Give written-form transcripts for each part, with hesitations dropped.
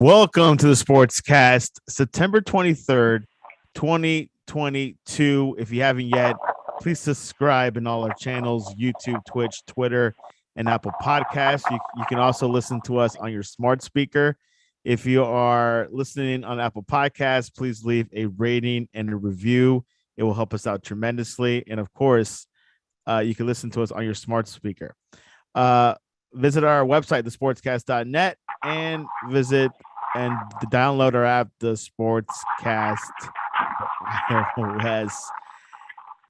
Welcome to the Sportscast, September 23rd, 2022. If you haven't yet, please subscribe in all our channels, YouTube, Twitch, Twitter, and Apple Podcasts. You can also listen to us on your smart speaker. If you are listening on Apple Podcasts, please leave a rating and a review. It will help us out tremendously. And of course, you can listen to us on your smart speaker. Visit our website, thesportscast.net, and download our app, the Sportscast iOS.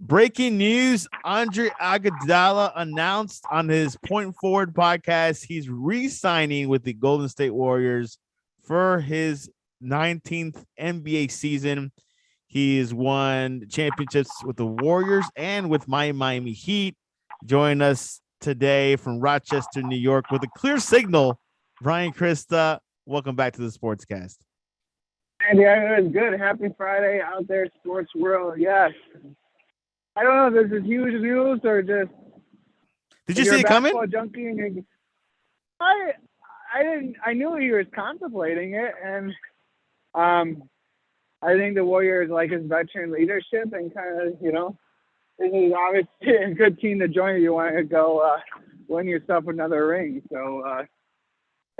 Breaking news: Andre Iguodala announced on his Point Forward podcast he's re-signing with the Golden State Warriors for his 19th NBA season. He has won championships with the Warriors and with my Miami Heat. Join us today from Rochester, New York, with a clear signal, Brian Christa. Welcome back to the Sportscast. Andy, it was good. Happy Friday out there, sports world. Yes. I don't know if this is huge news or just. Did you see it coming? Junkie. I didn't. I knew he was contemplating it, and I think the Warriors like his veteran leadership and kind of, this is obviously a good team to join if you want to go win yourself another ring. So.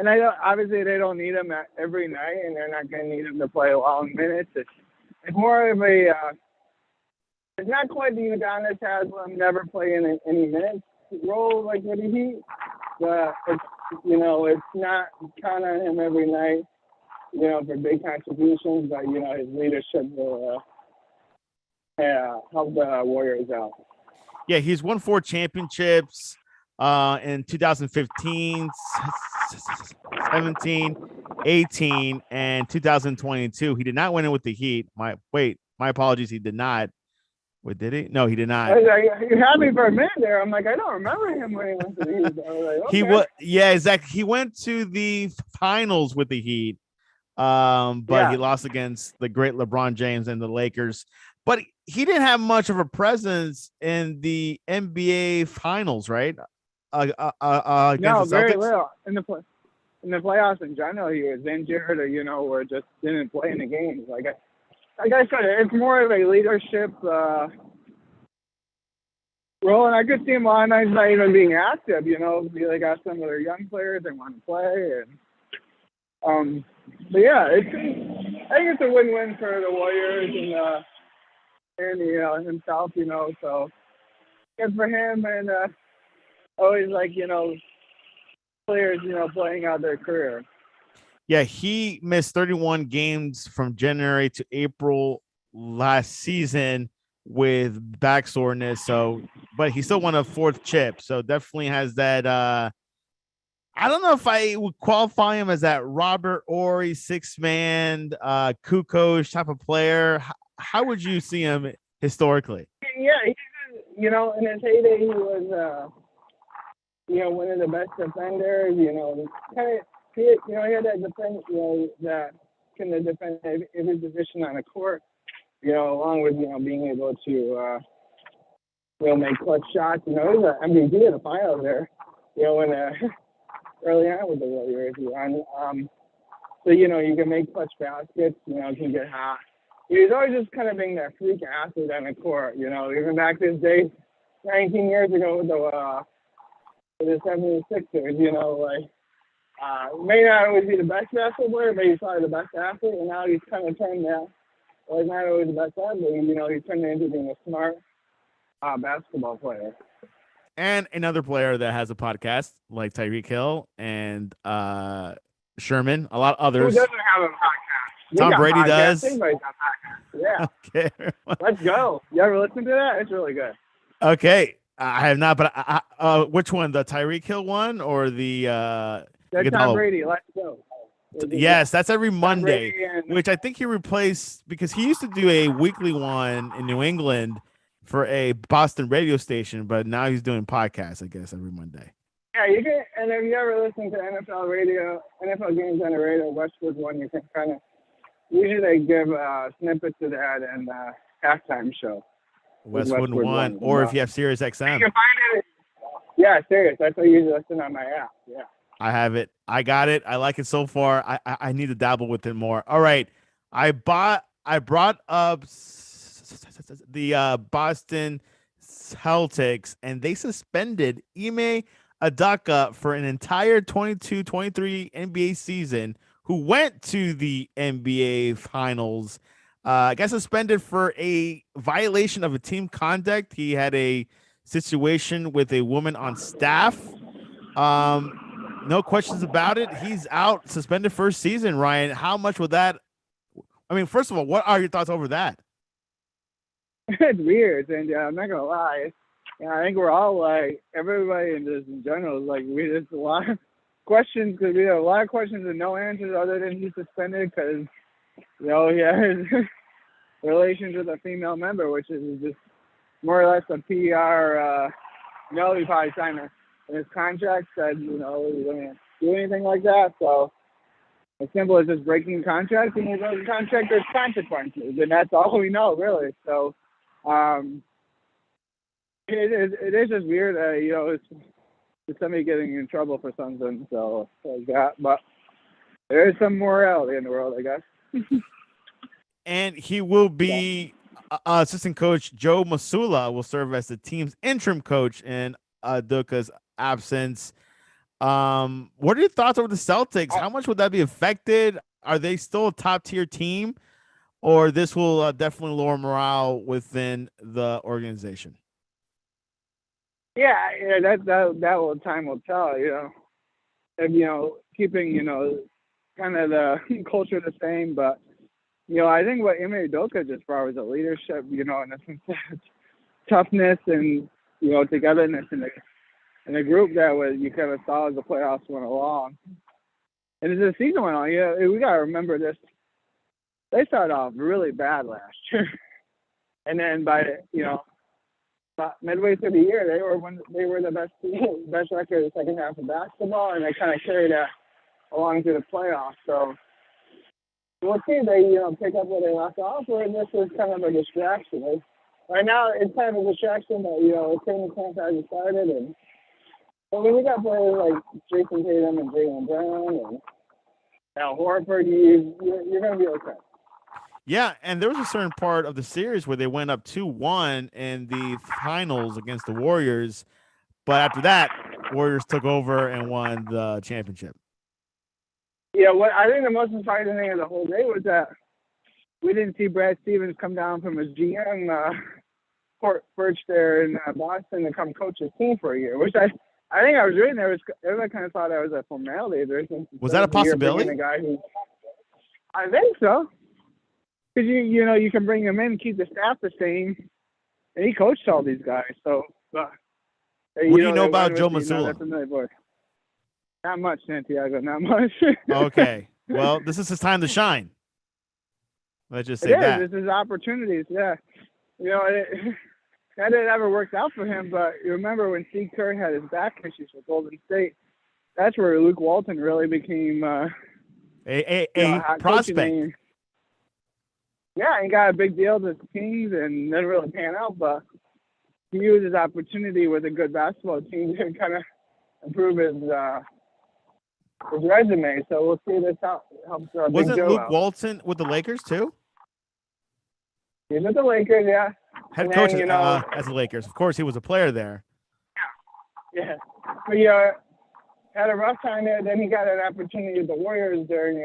And obviously they don't need him every night, and they're not going to need him to play long minutes. It's more of a it's not quite the Udonis has him never playing any minutes role like with the Heat. But it's not count on him every night, for big contributions. But his leadership will help the Warriors out. Yeah, he's won 4 championships. In 2015, 17, 18, and 2022. He did not win it with the Heat. My apologies. He did not. Wait, did he? No, he did not. You had me for a minute there. I'm like, I don't remember him when he went to the Heat. I was like, okay. He was, yeah, exactly. He went to the finals with the Heat, but he lost against the great LeBron James and the Lakers. But he didn't have much of a presence in the NBA finals, right? No, very little in the playoffs in general. He was injured, or just didn't play in the games. Like I said, it's more of a leadership role, and I could see him on nights not even being active. They got some of their young players they want to play, and but yeah, I think it's a win-win for the Warriors and himself. So good for him and. Always players, playing out their career. Yeah, he missed 31 games from January to April last season with back soreness. So, but he still won a 4th chip. So definitely has that. I don't know if I would qualify him as that Robert Horry 6-man Kukoc type of player. How would you see him historically? Yeah, in his heyday, he was. One of the best defenders, he had that defense, that can defend every position on the court, along with, being able to, make clutch shots. He was an MVP in the finals there, when early on with the Warriors. So, you can make clutch baskets, can get hot. He was always just kind of being that freak athlete on the court, even back this day, 19 years ago with the 76ers, may not always be the best basketball player, but he's probably the best athlete, and now he's kind of turned that, he's not always the best athlete, he's turned into being a smart basketball player. And another player that has a podcast, like Tyreek Hill and Sherman, a lot of others. Who doesn't have a podcast? Tom Brady does. Everybody's got podcasts. Yeah. Okay. Let's go. You ever listen to that? It's really good. Okay. I have not, but which one? The Tyreek Hill one or the Tom Brady? Let's go. Yes, that's every Monday, which I think he replaced because he used to do a weekly one in New England for a Boston radio station, but now he's doing podcasts, I guess, every Monday. Yeah, you can. And if you ever listen to NFL games on the radio, Westwood one, you can kind of usually they give snippets of that and halftime show. Westwood one, or if you have Sirius XM. You can find it. Yeah, Sirius. That's what I usually listen on my app. Yeah. I have it. I got it. I like it so far. I need to dabble with it more. All right. I brought up the Boston Celtics, and they suspended Ime Adaka for an entire 22-23 NBA season, who went to the NBA Finals. Got suspended for a violation of a team conduct. He had a situation with a woman on staff. Um, no questions about it. He's out, suspended first season. Ryan, how much would that? I mean, first of all, what are your thoughts over that? It's weird, and I'm not gonna lie. I think we're all like everybody in general is like we just a lot of questions because we have a lot of questions and no answers other than he's suspended because he has relations with a female member, which is just more or less a PR. He probably signed in his contract said he wouldn't do anything like that. So as simple as just breaking contract, and with those contract, there's consequences, and that's all we know really. So. It is just weird, it's somebody getting in trouble for something, so like that. But there is some morality in the world, I guess. And he will be assistant coach Joe Masula will serve as the team's interim coach in Duka's absence. What are your thoughts over the Celtics? How much would that be affected? Are they still a top tier team, or this will definitely lower morale within the organization? Yeah, that will time will tell. And keeping kind of the culture the same, but I think what Ime Udoka just brought was a leadership, in a sense of toughness and togetherness in a group that was you kind of saw as the playoffs went along, and as the season went on, we gotta remember this. They started off really bad last year, and then by midway through the year, they were the best record in the second half of basketball, and they kind of carried that along to the playoffs. So we'll see if they pick up where they left off, or this is kind of a distraction. Right now, it's kind of a distraction that training camp hasn't started, but when you got players like Jason Tatum and Jaylen Brown and Al Horford, you're going to be okay. Yeah, and there was a certain part of the series where they went up 2-1 in the finals against the Warriors, but after that, Warriors took over and won the championship. Yeah, what I think the most surprising thing of the whole day was that we didn't see Brad Stevens come down from his GM perch there in Boston to come coach his team for a year, which I think I was reading there. Everybody kind of thought that was a formality. Was that a possibility? I think so. Because you can bring him in and keep the staff the same, and he coached all these guys. So, what do you know about Joe Masula? Not much, Santiago. Not much. Okay, well, this is his time to shine. Let's just say that. This is opportunities. Yeah, that didn't ever work out for him. But you remember when Steve Kerr had his back issues with Golden State? That's where Luke Walton really became a prospect. Yeah, he got a big deal to the Kings and didn't really pan out, but he used his opportunity with a good basketball team to kind of improve his resume. So we'll see if this helps. Wasn't Luke Walton with the Lakers too? He's with the Lakers, yeah. Head coach as the Lakers. Of course, he was a player there. Yeah. But had a rough time there. Then he got an opportunity with the Warriors during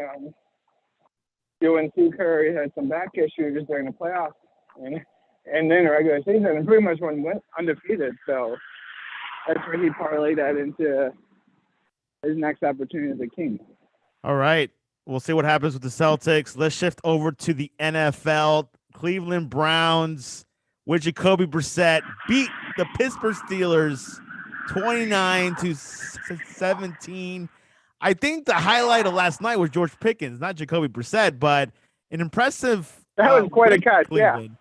when Steve Curry had some back issues during the playoffs and then the regular season, and pretty much went undefeated. So that's where he parlayed that into his next opportunity as a King. All right. We'll see what happens with the Celtics. Let's shift over to the NFL. Cleveland Browns with Jacoby Brissett beat the Pittsburgh Steelers 29-17. I think the highlight of last night was George Pickens, not Jacoby Brissett, but an impressive. That was quite a catch, Cleveland.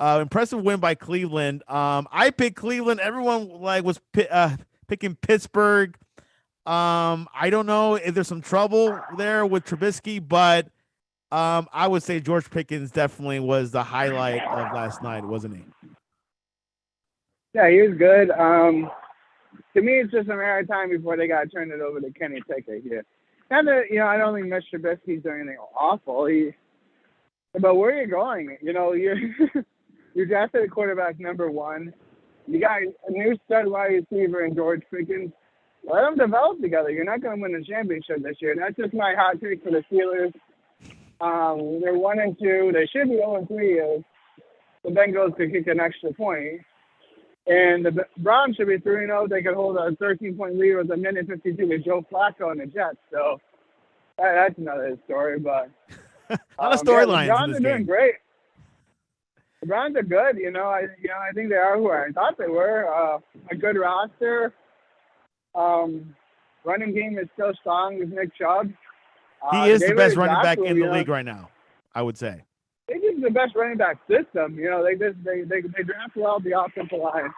Yeah. Impressive win by Cleveland. I picked Cleveland. Everyone was picking Pittsburgh. I don't know if there's some trouble there with Trubisky, but I would say George Pickens definitely was the highlight of last night, wasn't he? Yeah, he was good. to me, it's just a matter of time before they got to turn it over to Kenny Pickett here. And, I don't think Mr. Trubisky's doing anything awful. But where are you going? You're drafted a quarterback number 1. You got a new stud wide receiver in George Pickens. Let them develop together. You're not going to win a championship this year. That's just my hot take for the Steelers. They're 1-2. They should be 0-3 if the Bengals could kick an extra point. And the Browns should be 3-0. They could hold a 13-point lead with a minute 52 with Joe Flacco and the Jets. So that's another story. But a lot of storylines. The Browns in this are doing great. The Browns are good. I think they are who I thought they were. A good roster. Running game is still strong with Nick Chubb. He is the best running back in the league right now, I would say. They give the best running back system. They draft well the offensive line.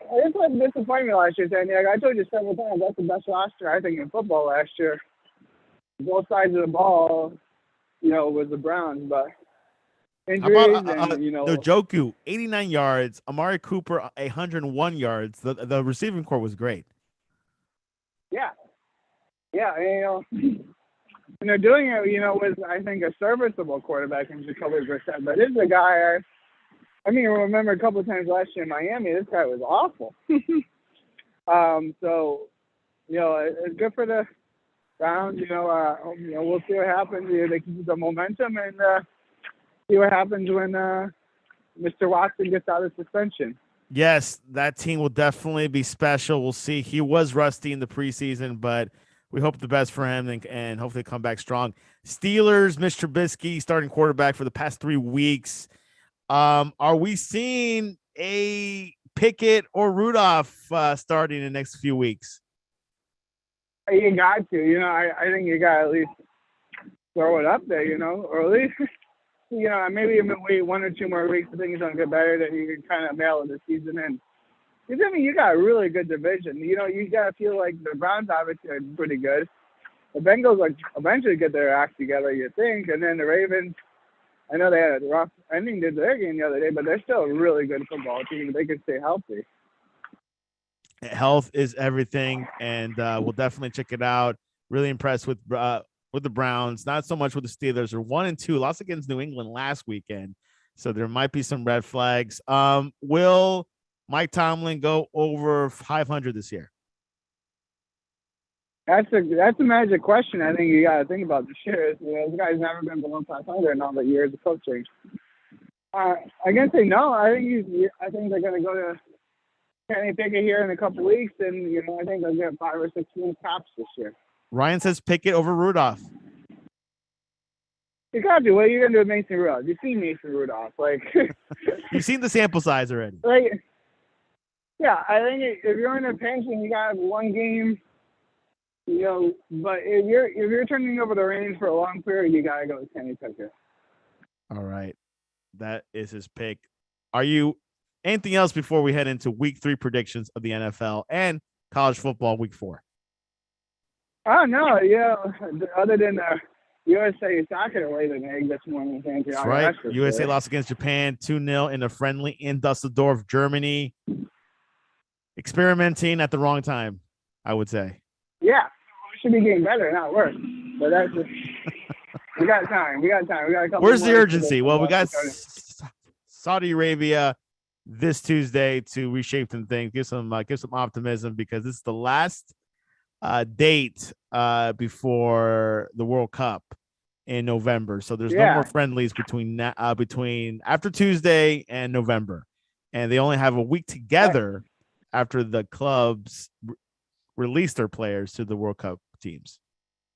This was a disappointment last year, Santiago. I told you several times that's the best roster I think in football last year. Both sides of the ball, was the Browns, but injuries Njoku, 89 yards. Amari Cooper, 101 yards. The receiving core was great. Yeah. And they're doing it, with, I think, a serviceable quarterback in Jacoby Brissett. But this is a guy, I remember a couple of times last year in Miami, this guy was awful. So, it's good for the Browns. We'll see what happens. They keep the momentum and see what happens when Mr. Watson gets out of suspension. Yes, that team will definitely be special. We'll see. He was rusty in the preseason, but we hope the best for him and hopefully come back strong. Steelers, Mr. Trubisky, starting quarterback for the past 3 weeks. Are we seeing a Pickett or Rudolph starting in the next few weeks? You got to. I think you got to at least throw it up there, or at least, maybe wait 1 or 2 more weeks if things don't get better, then you can kind of mail the season in. Because, you got a really good division. You got to feel like the Browns obviously are pretty good. The Bengals eventually get their act together, you think. And then the Ravens, I know they had a rough ending to their game the other day, but they're still a really good football team. They can stay healthy. Health is everything, and we'll definitely check it out. Really impressed with the Browns. Not so much with the Steelers. They're 1-2, lost against New England last weekend. So there might be some red flags. Will Mike Tomlin go over 500 this year? That's a magic question. I think you got to think about this year. This guy's never been below 500 in all the years of coaching. I can say no. I think they're going to go to Kenny Pickett here in a couple weeks, and I think they'll get 5 or 6 wins tops this year. Ryan says Pickett over Rudolph. You got to. What are you going to do with Mason Rudolph? You've seen Mason Rudolph. You've seen the sample size already. Yeah, I think if you're in a pinch and you got to have one game, but if you're turning over the reins for a long period, you got to go with Kenny Pickett. All right. That is his pick. Are you anything else before we head into week 3 predictions of the NFL and college football week 4? Oh, no. Other than USA is not going to lay the egg this morning. That's right. USA lost against Japan 2-0 in a friendly in Dusseldorf, Germany. Experimenting at the wrong time, I would say. Yeah. We should be getting better, not worse. But that's just we got time. We got a couple. Where's the urgency? Well, we got Saudi Arabia this Tuesday to reshape some things, give some optimism, because this is the last date before the World Cup in November. So there's no more friendlies between after Tuesday and November, and they only have a week together after the clubs release their players to the World Cup teams.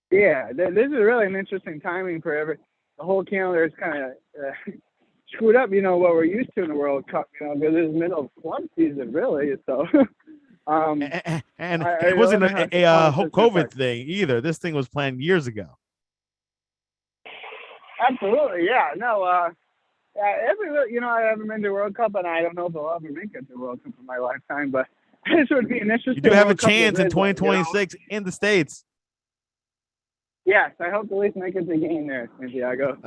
Yeah, this is really an interesting timing for the whole calendar is kind of screwed up, what we're used to in the World Cup, because it's middle of club season, really. So, and it wasn't a whole COVID thing either. This thing was planned years ago. Absolutely, yeah. No, I haven't been to the World Cup, and I don't know if I'll ever make it to the World Cup in my lifetime, but this would be an interesting. You do have a chance in 2026 in the States. Yes, I hope to at least make it to the game there, Santiago.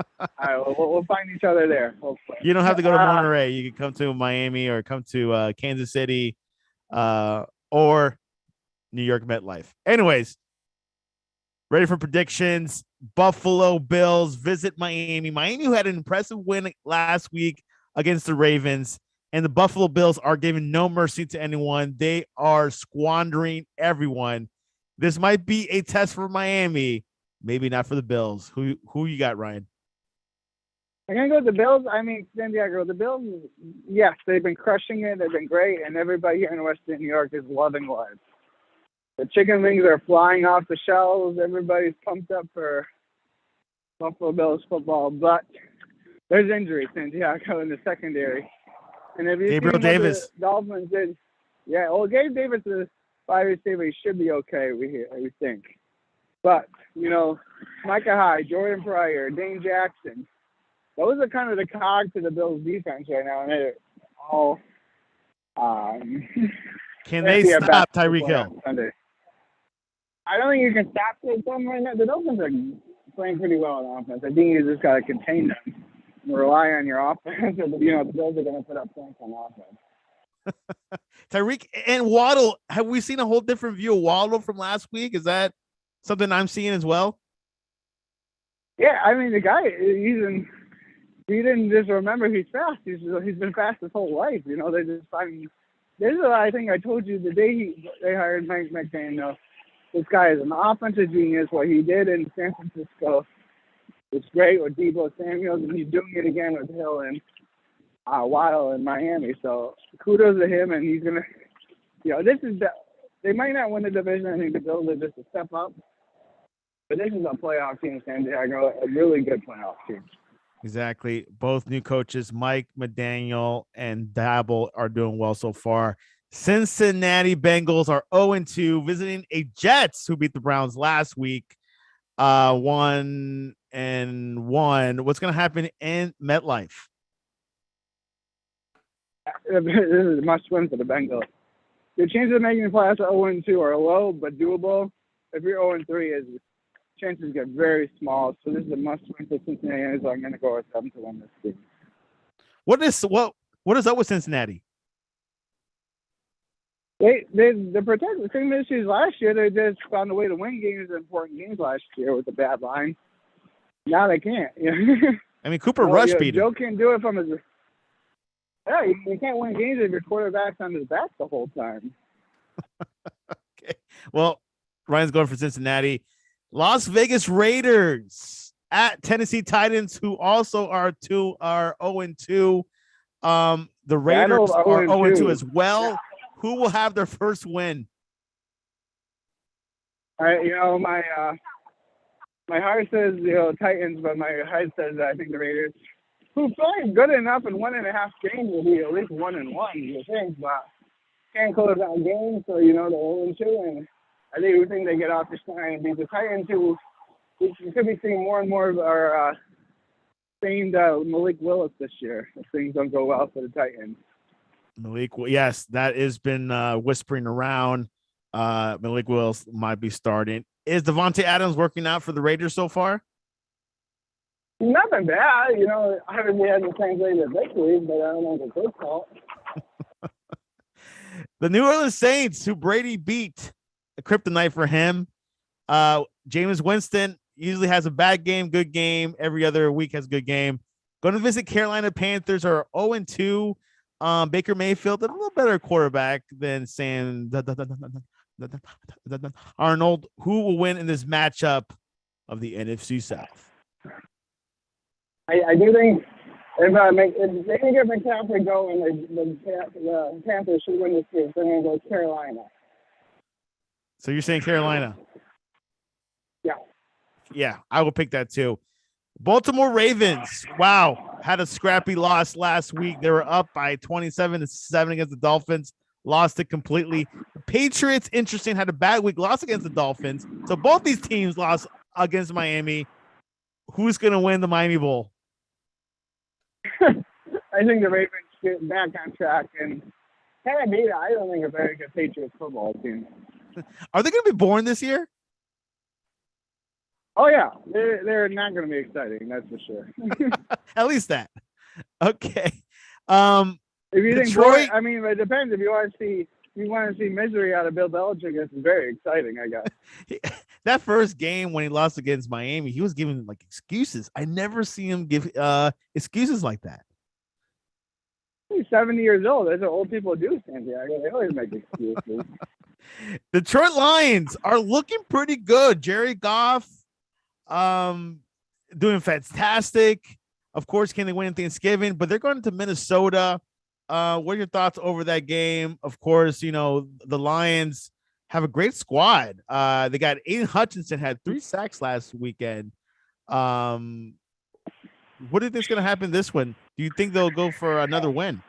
We'll find each other there, hopefully. You don't have to go to Monterey. You can come to Miami or come to Kansas City. or New York MetLife. Anyways, ready for predictions. Buffalo Bills visit Miami. Miami, who had an impressive win last week against the Ravens, and the Buffalo Bills are giving no mercy to anyone. They are squandering everyone. This might be a test for Miami, maybe not for the Bills. Who you got, Ryan? I'm going to go with the Bills. I mean, Santiago, the Bills, yes, they've been crushing it. They've been great, and everybody here in Western New York is loving life. The chicken wings are flying off the shelves. Everybody's pumped up for Buffalo Bills football, but there's injuries, Santiago, in the secondary. And if you Gabriel Davis, the Dolphins did, yeah, well, Gabe Davis is 5 receiver. He should be okay, we think. But, you know, Micah Hyde, Jordan Pryor, Dane Jackson, those are kind of the cogs to the Bills' defense right now, and they're all can they stop Tyreek Hill? I don't think you can stop them right now. The Dolphins are playing pretty well on offense. I think you just got to contain them and rely on your offense. Or, you know, the Bills are going to put up points on offense. Tyreek and Waddle, have we seen a whole different view of Waddle from last week? Is that something I'm seeing as well? Yeah, I mean, the guy, he didn't just remember he's fast. He's been fast his whole life. You know, they just find this is what I think I told you the day they hired Mike McDaniel. This guy is an offensive genius. What he did in San Francisco was great with Deebo Samuels, and he's doing it again with Hill and Waddle in Miami. So kudos to him, and he's gonna. You know, they might not win the division. I think the Bills are just a step up, but this is a playoff team, Santiago, a really good playoff team. Exactly. Both new coaches, Mike McDaniel and Dabble, are doing well so far. Cincinnati Bengals are 0-2, visiting a Jets who beat the Browns last week. 1-1. What's going to happen in MetLife? This is a must-win for the Bengals. The chances of making the playoffs at 0-2 are low, but doable. If you're 0-3, chances get very small. So this is a must-win for Cincinnati. So I'm going to go with 7-1 this game. What is up with Cincinnati? They protect the same issues last year. They just found a way to win games, important games last year with the bad line. Now they can't. I mean, Cooper Rush beat him. Joe can't do it from his. Yeah, you can't win games if your quarterback's on his back the whole time. Okay. Well, Ryan's going for Cincinnati. Las Vegas Raiders at Tennessee Titans, who also are 0-2. The Raiders are 0-2 as well. Yeah. Who will have their first win? You know, my heart says Titans, but my heart says I think the Raiders, who played good enough in 1.5 games, will be at least 1-1. You think, but can't close out games, so they're 0-2, and I think they get off the line and beat the Titans, who we could be seeing more and more of our famed Malik Willis this year if things don't go well for the Titans. Malik, yes, that has been whispering around. Malik Willis might be starting. Is Devontae Adams working out for the Raiders so far? Nothing bad. I haven't had to translate it victory, but I don't know if it's his fault. The New Orleans Saints, who Brady beat, a kryptonite for him. Jameis Winston usually has a bad game, good game. Every other week has a good game. Going to visit Carolina Panthers, are 0-2. Baker Mayfield, a little better quarterback than Sam Arnold. Who will win in this matchup of the NFC South? I do think if they can get McCaffrey going, the Panthers should win this game. They're going to go Carolina. So you're saying Carolina? Yeah. Yeah, I will pick that too. Baltimore Ravens, wow, had a scrappy loss last week. They were up by 27-7 against the Dolphins, lost it completely. The Patriots, interesting, had a bad week, lost against the Dolphins. So both these teams lost against Miami. Who's going to win the Miami Bowl? I think the Ravens get back on track, and kind of beat it. I don't think a very good Patriots football team. Are they going to be boring this year? Oh, yeah. They're not going to be exciting, that's for sure. At least that. Okay. If you Detroit, think boring, I mean, it depends. If you want to see you want to see misery out of Bill Belichick, it's very exciting, I guess. That first game when he lost against Miami, he was giving like excuses. I never see him give excuses like that. He's 70 years old. That's what old people do, Santiago. They always make excuses. Detroit Lions are looking pretty good. Jerry Goff doing fantastic. Of course, can they win Thanksgiving? But they're going to Minnesota. What are your thoughts over that game? Of course, you know, the Lions have a great squad. They got Aiden Hutchinson had 3 sacks last weekend. What do you think is going to happen this one? Do you think they'll go for another win?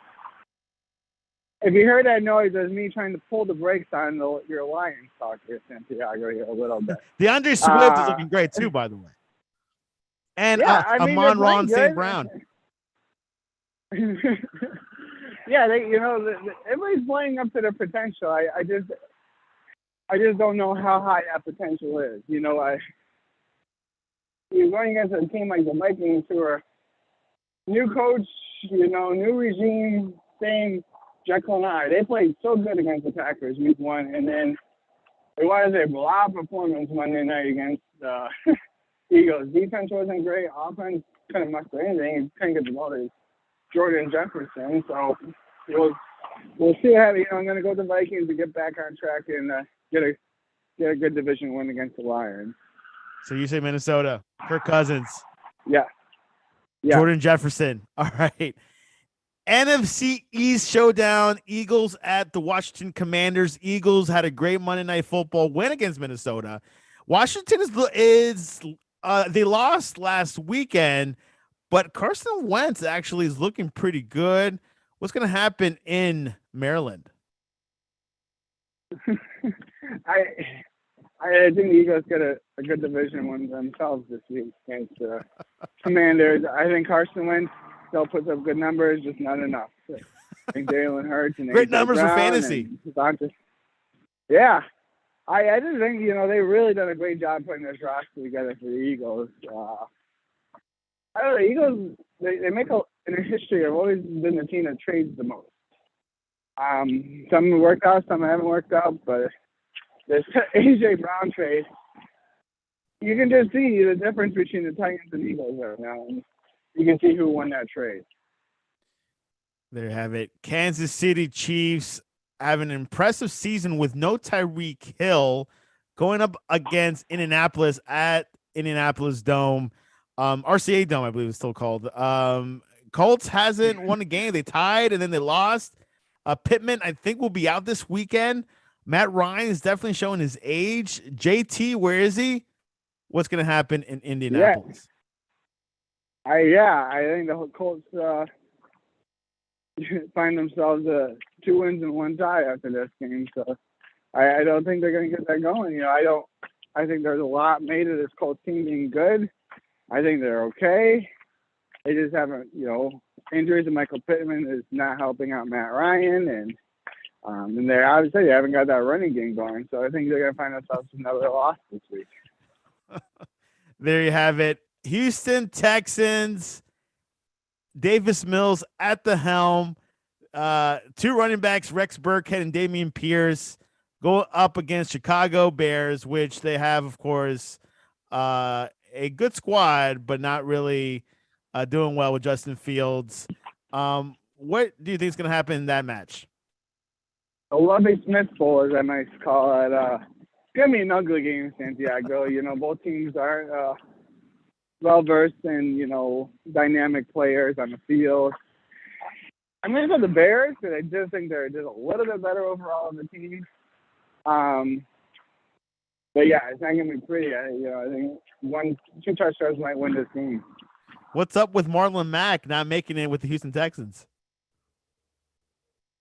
If you heard that noise, it was me trying to pull the brakes on your Lions talk here, Santiago, here a little bit. DeAndre Swift is looking great too, by the way. And yeah, I mean, Amon-Ra St. Brown. Yeah, everybody's playing up to their potential. I just don't know how high that potential is. You know, you're going against a team like the Vikings, who are new coach, you know, new regime, same Jekyll and Hyde. They played so good against the Packers week 1, and then it was a blowout performance Monday night against the Eagles. Defense wasn't great. Offense couldn't muster anything. Couldn't get the ball to Jordan Jefferson. So we'll see how, you know, I'm going to go with the Vikings to get back on track and get a good division win against the Lions. So you say Minnesota. Kirk Cousins. Yeah. Jordan Jefferson. All right. NFC East showdown. Eagles at the Washington Commanders. Eagles had a great Monday Night Football win against Minnesota. Washington is they lost last weekend, but Carson Wentz actually is looking pretty good. What's going to happen in Maryland? I think the Eagles get a good division win themselves this week against the Commanders. I think Carson Wentz still puts up good numbers, just not enough. I think Jalen Hurts and great AJ numbers Brown for fantasy. Yeah. I just think, you know, they've really done a great job putting this roster together for the Eagles. I don't know, the Eagles, they make in their history, have always been the team that trades the most. Some have worked out, some haven't worked out, but this AJ Brown trade, you can just see the difference between the Titans and Eagles right now. And you can see who won that trade. There you have it. Kansas City Chiefs have an impressive season with no Tyreek Hill, going up against Indianapolis at Indianapolis Dome. RCA Dome, I believe it's still called. Colts hasn't won a game. They tied and then they lost. Pittman, I think, will be out this weekend. Matt Ryan is definitely showing his age. JT, where is he? What's going to happen in Indianapolis? I think the Colts find themselves 2 wins and 1 tie after this game. So I don't think they're going to get that going. You know, I think there's a lot made of this Colts team being good. I think they're okay. They just haven't, you know, injuries to Michael Pittman is not helping out Matt Ryan, and they obviously haven't got that running game going. So I think they're going to find themselves another loss this week. There you have it. Houston Texans, Davis Mills at the helm. 2 running backs, Rex Burkhead and Damian Pierce, go up against Chicago Bears, which they have, of course, a good squad, but not really doing well with Justin Fields. What do you think is going to happen in that match? A Lovie Smith Bowl, as I might call it. It's going to be an ugly game, Santiago. You know, both teams are well-versed in, you know, dynamic players on the field. I'm going to go the Bears, because I just think they're just a little bit better overall on the team. But, yeah, it's not going to be pretty. I think 2 touchdowns might win this game. What's up with Marlon Mack not making it with the Houston Texans?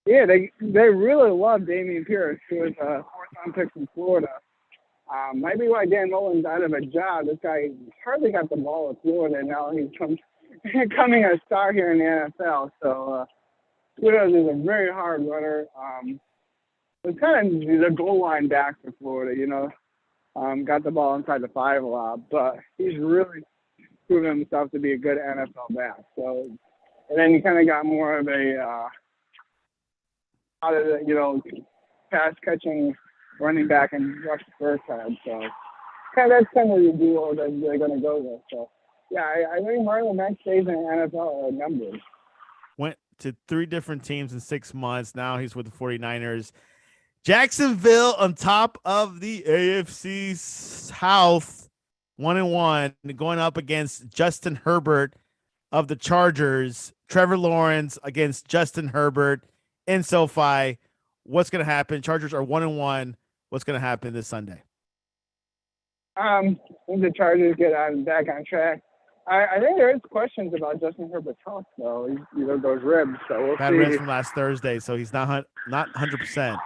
Yeah, they really love Damian Pierce, who was a 4th-round pick from Florida. Might be why Dan Mullen's out of a job. This guy hardly got the ball at Florida, and now he's coming a star here in the NFL. So, Florida is a very hard runner. It's kind of the goal line back for Florida, you know. Got the ball inside the 5 a lot, but he's really proven himself to be a good NFL back. So, and then he kind of got more of a, pass catching running back and Russ Burkhead. So that's kind of the duo that they're going to go with. So yeah, I think Marlon Mack stays in the NFL numbers. Went to 3 different teams in 6 months. Now he's with the 49ers. Jacksonville on top of the AFC South, 1-1, going up against Justin Herbert of the Chargers. Trevor Lawrence against Justin Herbert in SoFi. What's going to happen? Chargers are 1-1. What's going to happen this Sunday? I think the Chargers get back on track. I think there is questions about Justin Herbert's health, though. Those ribs. So we'll Bad see. ribs from last Thursday, so he's not 100%.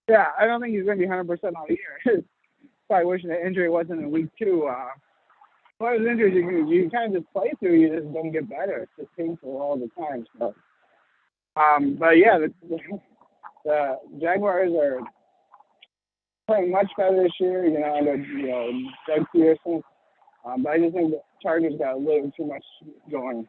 Yeah, I don't think he's going to be 100% all year. Probably wishing the injury wasn't in week 2. One of those injuries you kind of just play through, you just don't get better. It's just painful all the time. So, but yeah, the Jaguars are playing much better this year. Under Doug Peterson. But I just think the Chargers got a little too much going.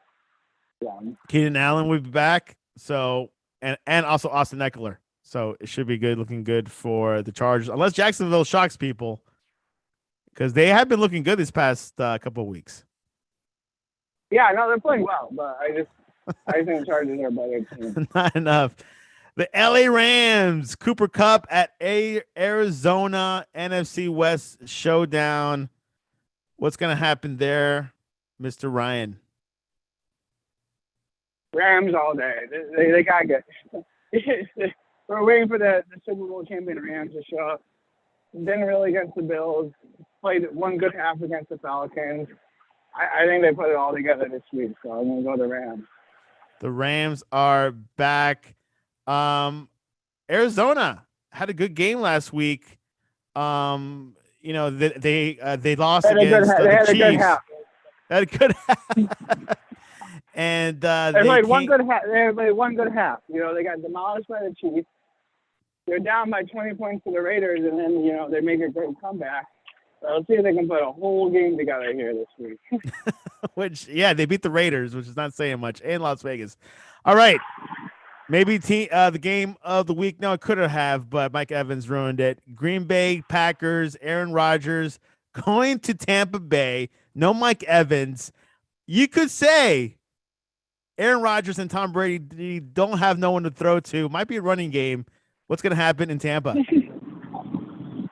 Keenan Allen will be back. So and also Austin Eckler. So it should be good, looking good for the Chargers, unless Jacksonville shocks people, because they have been looking good this past couple of weeks. Yeah, no, they're playing well, but I think the Chargers are a better team. Not enough. The LA Rams, Cooper Kupp at Arizona, NFC West showdown. What's going to happen there, Mr. Ryan? Rams all day. They got to get. We're waiting for the Super Bowl champion Rams to show up. Didn't really against the Bills. Played one good half against the Falcons. I think they put it all together this week, so I'm going to go the Rams. The Rams are back. Arizona had a good game last week. They lost against the Chiefs. They had a good half. And they played one good half. They played one good half. They got demolished by the Chiefs. They're down by 20 points to the Raiders, and then they make a great comeback. So let's see if they can put a whole game together here this week. They beat the Raiders, which is not saying much, in Las Vegas. All right, maybe the game of the week. No, it could have, but Mike Evans ruined it. Green Bay Packers, Aaron Rodgers going to Tampa Bay. No Mike Evans. You could say Aaron Rodgers and Tom Brady don't have no one to throw to. Might be a running game. What's going to happen in Tampa?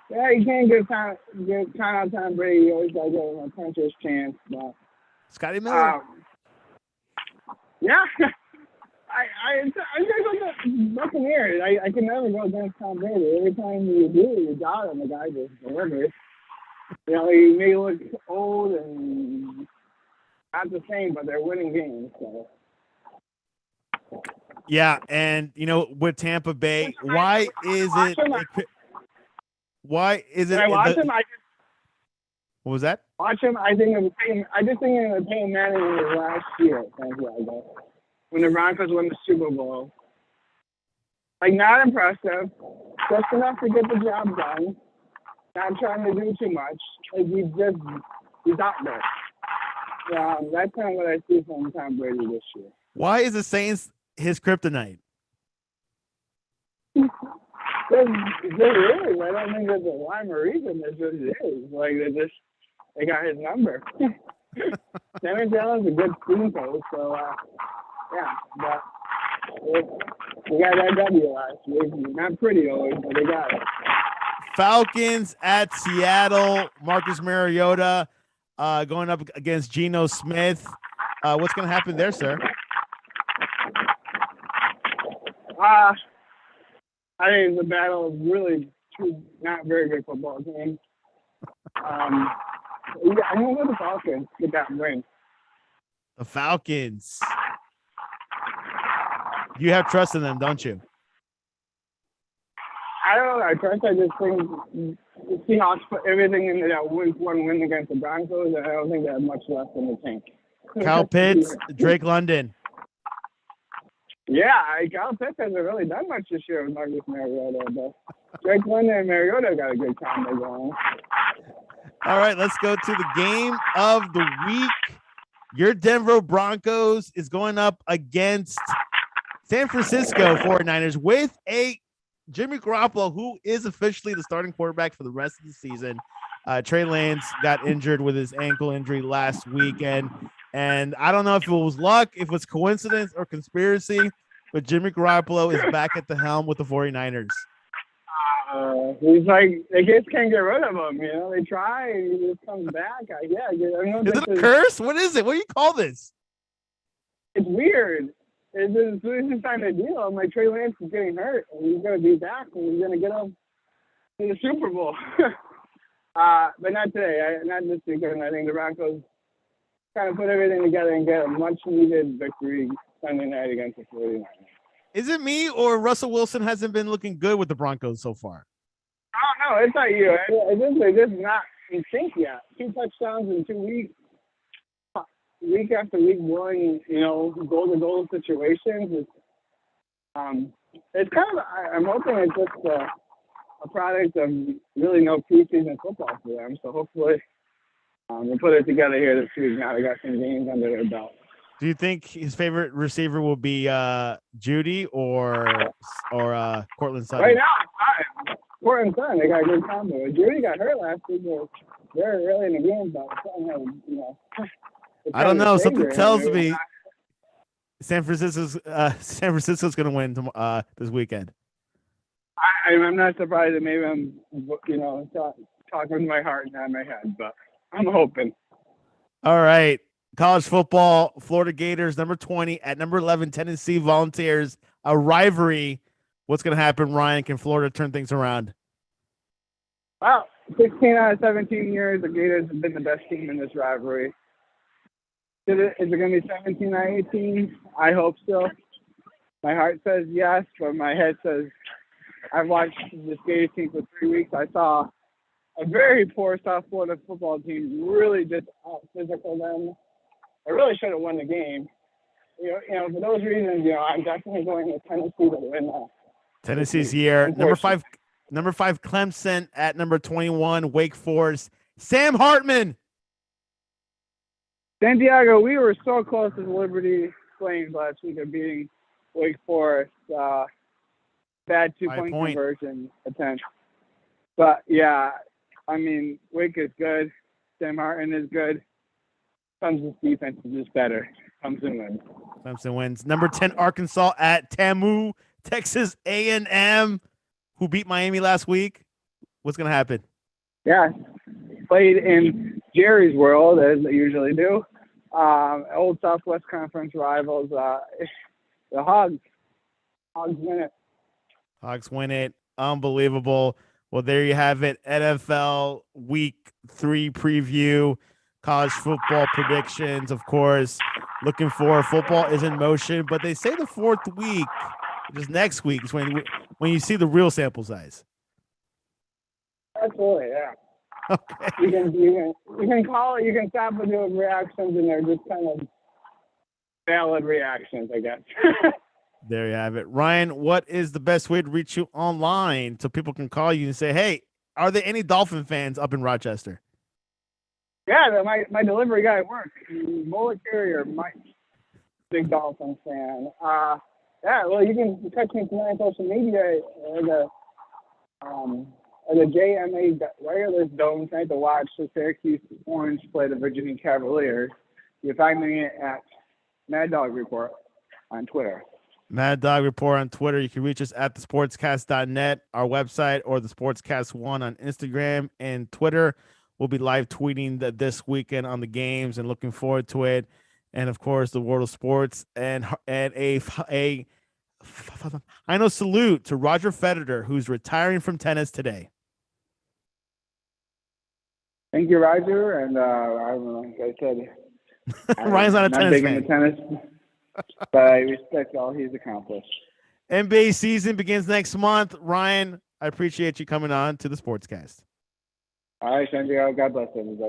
Yeah, you can't get count out Tom Brady. You always got to give him a puncher's chance. But Scotty Miller. Yeah. I just like the Buccaneers. I can never go against Tom Brady. Every time you got him, the guy just delivers. He may look old and not the same, but they're winning games. So. Yeah, and with Tampa Bay, why is it? Why is it? I watch him. What was that? Watch him. I just think of Peyton Manning in his last year, Santiago, when the Broncos won the Super Bowl. Not impressive, just enough to get the job done. Not trying to do too much. He's out there. That's kind of what I see from Tom Brady this year. Why is the Saints his kryptonite? There is. I don't think there's a rhyme or reason. It just is. They got his number. Sammy Allen's a good team coach, so but we got that W last week. Not pretty always, but they got it. Falcons at Seattle. Marcus Mariota going up against Geno Smith. What's going to happen there, sir? I think it's a battle of really two not very good football teams. I'm going to go the Falcons get that win. The Falcons. You have trust in them, don't you? I don't know. I just think the Seahawks put everything into that one win against the Broncos, and I don't think they have much left in the tank. Kyle Pitts, Drake London. Yeah, Kyle Pitts hasn't really done much this year with Marcus Mariota, but Drake London and Mariota got a good combo going. All right, let's go to the game of the week. Your Denver Broncos is going up against San Francisco 49ers with a Jimmy Garoppolo, who is officially the starting quarterback for the rest of the season. Trey Lance got injured with his ankle injury last weekend. And I don't know if it was luck, if it was coincidence or conspiracy, but Jimmy Garoppolo is back at the helm with the 49ers. He's like, they just can't get rid of him. You know, they try and he just comes back. Is it a curse? What is it? What do you call this? It's weird. It's this time of deal. I'm like, Trey Lance is getting hurt, and he's going to be back, and he's going to get him to the Super Bowl. But not today. Not this weekend. I think the Broncos kind of put everything together and get a much-needed victory Sunday night against the 49ers. Is it me or Russell Wilson hasn't been looking good with the Broncos so far? Oh, no, it's not you. They're just not in sync yet. 2 touchdowns in 2 weeks. Week after week, blowing, goal-to-goal situations. It's kind of, I'm hoping it's just a product of really no preseason football for them. So hopefully we'll put it together here this week. Now they got some games under their belt. Do you think his favorite receiver will be Judy or Cortland Sutton? Right now, Cortland Sutton, they got a good combo. Judy got hurt last week. They're really in the game, but Sutton had, I don't know. Something tells me San Francisco's going to win this weekend. I'm not surprised that maybe I'm, talking with my heart and not my head, but I'm hoping. All right. College football, Florida Gators, number 20 at number 11, Tennessee Volunteers, a rivalry. What's going to happen, Ryan? Can Florida turn things around? Well, 16 out of 17 years, the Gators have been the best team in this rivalry. Is it going to be 17 or 18? I hope so. My heart says yes, but my head says I've watched this Gators team for 3 weeks. I saw a very poor South Florida football team really just out-physical them. I really should have won the game. For those reasons, I'm definitely going with Tennessee to win that. Tennessee's here. Number five, Clemson at number 21, Wake Forest. Sam Hartman. Santiago, we were so close to the Liberty Flames last week of beating Wake Forest. Bad 2-point conversion attempt. But, yeah, I mean, Wake is good. Sam Hartman is good. Clemson's defense is just better. Clemson wins. Number 10, Arkansas at TAMU. Texas A&M, who beat Miami last week. What's going to happen? Yeah, played in Jerry's world, as they usually do. Old Southwest Conference rivals. The Hogs. Hogs win it. Unbelievable. Well, there you have it. NFL Week 3 preview. College football predictions, of course. Looking for football is in motion, but they say the 4th week, which is next week, is when you see the real sample size. Absolutely, yeah. Okay. You can call it. You can stop with doing reactions, and they're just kind of valid reactions, I guess. There you have it, Ryan. What is the best way to reach you online so people can call you and say, "Hey, are there any Dolphin fans up in Rochester?" Yeah, my delivery guy at work, Bullet Carrier, Mike, big Dolphins fan. Yeah, well, you can catch me tonight on social media at the JMA Wireless Dome tonight to watch the Syracuse Orange play the Virginia Cavaliers. You find me at Mad Dog Report on Twitter. Mad Dog Report on Twitter. You can reach us at thesportscast.net, our website, or the Sportscast1 on Instagram and Twitter. We'll be live tweeting this weekend on the games and looking forward to it. And of course, the world of sports and a final salute to Roger Federer, who's retiring from tennis today. Thank you, Roger. And I don't know, like I said, Ryan's not a tennis fan. Not big into tennis, but I respect all he's accomplished. NBA season begins next month. Ryan, I appreciate you coming on to the Sportscast. All right, Santiago. God bless everybody.